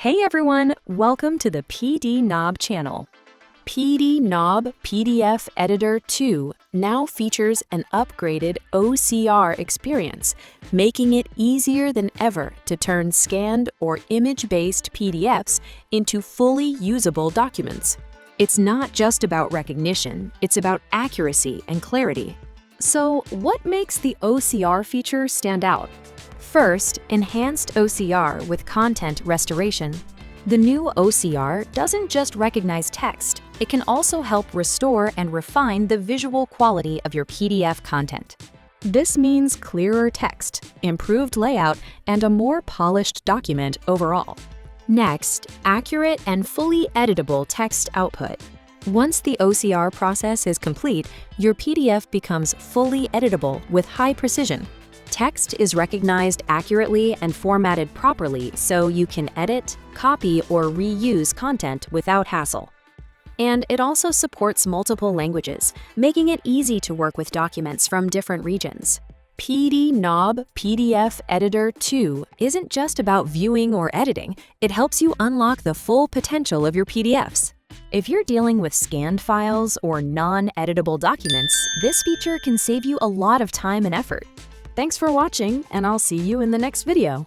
Hey everyone, welcome to the PDNob channel. PDNob PDF Editor 2 now features an upgraded OCR experience, making it easier than ever to turn scanned or image-based PDFs into fully usable documents. It's not just about recognition, it's about accuracy and clarity. So, what makes the OCR feature stand out? First, enhanced OCR with content restoration. The new OCR doesn't just recognize text, it can also help restore and refine the visual quality of your PDF content. This means clearer text, improved layout, and a more polished document overall. Next, accurate and fully editable text output. Once the OCR process is complete, your PDF becomes fully editable with high precision. Text is recognized accurately and formatted properly so you can edit, copy, or reuse content without hassle. And it also supports multiple languages, making it easy to work with documents from different regions. PDNob PDF Editor 2 isn't just about viewing or editing, it helps you unlock the full potential of your PDFs. If you're dealing with scanned files or non-editable documents, this feature can save you a lot of time and effort. Thanks for watching, and I'll see you in the next video.